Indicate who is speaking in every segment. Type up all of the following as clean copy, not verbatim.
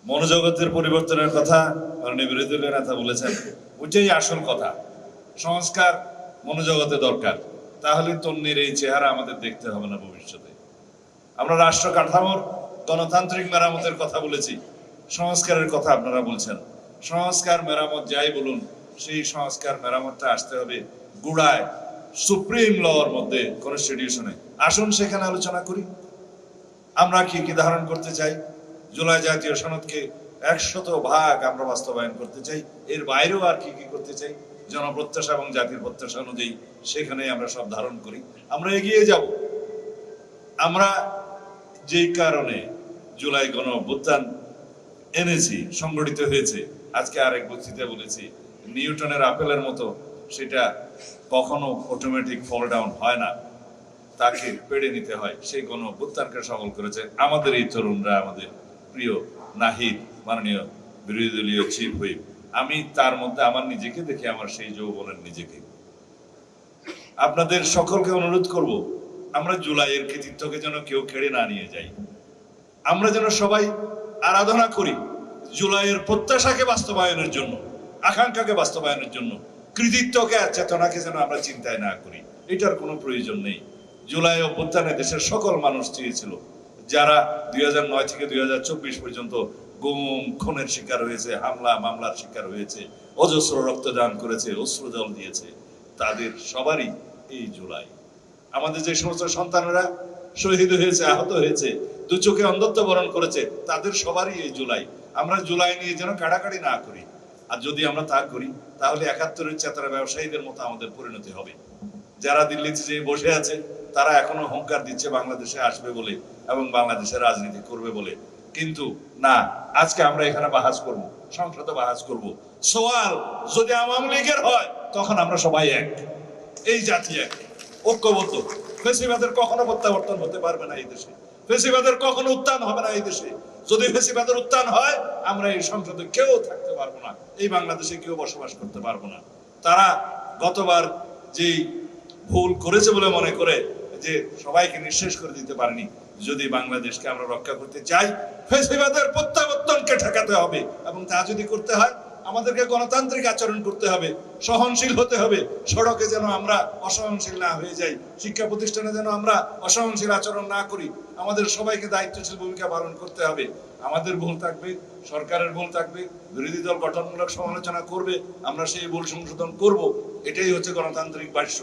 Speaker 1: মনোজগতের পরিবর্তনের কথা মাননীয় বিরোধী দলীয় নেতা বলেছেন, ওইটাই আসল কথা। সংস্কার মনোজগতে দরকার, তাহলে তন্নির এই চেহারা আমাদের দেখতে হবে না ভবিষ্যতে। আমরা রাষ্ট্র কাঠামোর গণতান্ত্রিক মেরামতের কথা বলেছি, সংস্কারের কথা আপনারা বলছেন। সংস্কার মেরামত যাই বলুন, সেই সংস্কার মেরামতটা আসতে হবে গুড়ায়, সুপ্রিম লর মধ্যে, কনস্টিটিউশনে। আসুন সেখানে আলোচনা করি আমরা কি কি ধারণ করতে চাই। জুলাই জাতীয় সনদকে 100% আমরা বাস্তবায়ন করতে চাই, এর বাইরেও আর কি কি করতে চাই জনপ্রত্যাশা এবং জাতির প্রত্যাশা অনুযায়ী সেখানে আমরা সব ধারণ করি, আমরা এগিয়ে যাব। আমরা যেই কারণে জুলাই গণ অভ্যুত্থান এনেছি, সংগঠিত হয়েছে, আজকে আরেক বক্তৃতায় বলেছি, নিউটনের আপেলের মতো সেটা কখনো অটোমেটিক ফল ডাউন হয় না, তাকে পেড়ে নিতে হয়। সেই গণ অভ্যুত্থানকে সফল করেছে আমাদের এই তরুণরা, আমাদের প্রিয় নাহিদ, মাননীয় বিরোধী দলীয় চিফ হুইপ। আমি তার মধ্যে আমার নিজেকে দেখে, আমার সেই যৌবনের নিজেকে। আপনাদের সকলকে অনুরোধ করব, আমরা জুলাইয়ের কৃতিত্বকে যেন কেউ কেড়ে না নিয়ে যাই। আমরা যেন সবাই আরাধনা করি জুলাইয়ের প্রত্যাশাকে বাস্তবায়নের জন্য, আকাঙ্ক্ষাকে বাস্তবায়নের জন্য। কৃতিত্বকে আর চেতনাকে যেন আমরা চিন্তায় না করি, এটার কোনো প্রয়োজন নেই। জুলাই অভ্যুত্থানে দেশের সকল মানুষ চেয়েছিল, যারা 2009 থেকে 2024 পর্যন্ত গুম খুনের শিকার হয়েছে, হামলা মামলার শিকার হয়েছে, অজস্র রক্তদান করেছে, অশ্রু জল দিয়েছে, তাদের সবারই এই জুলাই। আমাদের যে সমস্ত সন্তানেরা শহীদ হয়েছে, আহত হয়েছে, দু চোখে অন্ধত্ব বরণ করেছে, তাদের সবারই এই জুলাই। আমরা জুলাই নিয়ে যেন কাড়াকাড়ি না করি, আর যদি আমরা তা করি তাহলে 71-এর চেতনা ব্যবসায়ীদের মতো আমাদের পরিণতি হবে। যারা দিল্লিতে যে বসে আছে তারা এখনো হুঙ্কার দিচ্ছে বাংলাদেশে আসবে বলে এবং বাংলাদেশে রাজনীতি করবে বলে, কিন্তু না, আজকে আমরা এখানে বাহাস করব, সংসদে বাহাস করব। সওয়াল যদি আওয়ামী লীগের হয় তখন আমরা সবাই এক, এই জাতি এক, ঐক্যবদ্ধ। ফেসিবাদের কখনো প্রত্যাবর্তন হতে পারবে না এই দেশে, ফেসিবাদের কখনো উত্থান হবে না এই দেশে। যদি ফেসিবাদের উত্থান হয়, আমরা এই সংসদে কেউ থাকতে পারবো না, এই বাংলাদেশে কেউ বসবাস করতে পারবো না। তারা গতবার যেই ভুল করেছে বলে মনে করে যে সবাইকে নিঃশেষ করে দিতে পারেনি। যদি বাংলাদেশকে আমরা রক্ষা করতে চাই, ফেসিবাদের প্রত্যাবর্তনকে ঠেকাতে হবে, এবং তা যদি করতে হয় আমাদেরকে গণতান্ত্রিক আচরণ করতে হবে, সহনশীল হতে হবে। সড়কে যেন আমরা অসহনশীল না হয়ে যাই, শিক্ষা প্রতিষ্ঠানে যেন আমরা অসহনশীল আচরণ না করি। আমাদের সবাইকে দায়িত্বশীল ভূমিকা পালন করতে হবে। আমাদের ভুল থাকবে, সরকারের ভুল থাকবে, বিরোধী দল গঠনমূলক সমালোচনা করবে, আমরা সেই ভুল সংশোধন করব। এটাই হচ্ছে গণতান্ত্রিক ভাষ্য।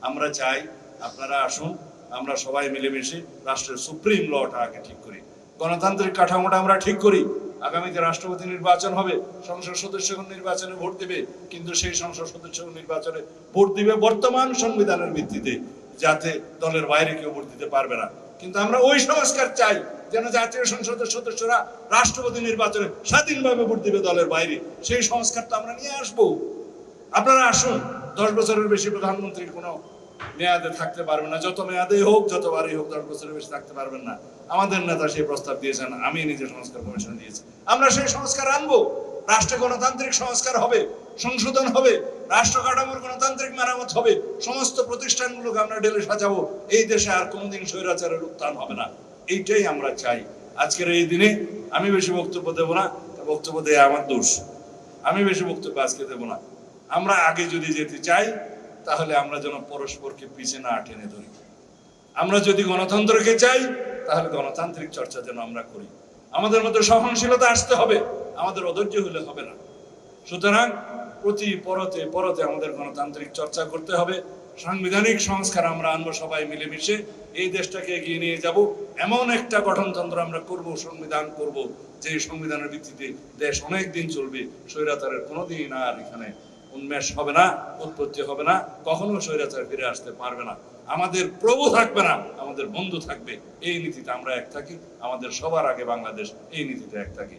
Speaker 1: আমরা চাই আপনারা আসুন, আমরা সবাই মিলেমিশে রাষ্ট্রের সুপ্রিম লটা আগে ঠিক করি, গণতান্ত্রিক কাঠামোটা আমরা ঠিক করি। আগামীতে রাষ্ট্রপতি নির্বাচন হবে, সংসদ সদস্যগণ নির্বাচনে ভোট দেবে, কিন্তু সেই সংসদ সদস্যগণ নির্বাচনে ভোট দিবে বর্তমান সংবিধানের ভিত্তিতে, যাতে দলের বাইরে কেউ ভোট দিতে পারবে না। কিন্তু আমরা ওই সংস্কার চাই যেন জাতীয় সংসদের সদস্যরা রাষ্ট্রপতি নির্বাচনে স্বাধীনভাবে ভোট দিবে দলের বাইরে। সেই সংস্কার তো আমরা নিয়ে আসবো। আপনারা আসুন। 10 বছরের বেশি প্রধানমন্ত্রীর কোনো মেয়াদে থাকতে পারবেন না, যত মেয়াদে হোক, যতবারই হোক, 10 বছরের বেশি থাকতে পারবেন না। আমাদের নেতা সেই প্রস্তাব দিয়েছেন, আমি নিজে সংস্কার কমিশন দিয়েছি। আমরা সেই সংস্কার আনবো, রাষ্ট্রে গণতান্ত্রিক সংস্কার হবে, সংশোধন হবে, রাষ্ট্র কাঠামোর গণতান্ত্রিক মেরামত হবে, সমস্ত প্রতিষ্ঠানগুলোকে আমরা ঢেলে সাজাবো। এই দেশে আর কোনোদিন স্বৈরাচারের উত্থান হবে না, এইটাই আমরা চাই। আজকের এই দিনে আমি বেশি বক্তব্য দেবো না, বক্তব্য দেয় আমার দোষ, আমি বেশি বক্তব্য আজকে দেবো না। আমরা আগে যদি যেতে চাই তাহলে আমরা যেন পরস্পরকে পিছিয়ে না টেনে ধরি। আমরা যদি গণতন্ত্রকে চাই তাহলে গণতান্ত্রিক চর্চা যেন আমরা করি। আমাদের মধ্যে সহনশীলতা আসতে হবে, আমাদের অধৈর্য হলে হবে না। সুতরাং প্রতি পরতে পরতে আমাদের গণতান্ত্রিক চর্চা করতে হবে, সাংবিধানিক সংস্কার আমরা আনবো সবাই মিলেমিশে, এই দেশটাকে এগিয়ে নিয়ে যাব। এমন একটা গঠনতন্ত্র আমরা করব, সংবিধান করব, যে সংবিধানের ভিত্তিতে দেশ অনেক দিন চলবে। স্বৈরাচারের কোনোদিন আর এখানে উন্মেষ হবে না, উৎপত্তি হবে না, কখনো স্বৈরাচার ফিরে আসতে পারবে না। আমাদের প্রভু থাকবে না, আমাদের বন্ধু থাকবে। এই নীতিতে আমরা এক থাকি, আমাদের সবার আগে বাংলাদেশ, এই নীতিতে এক থাকি।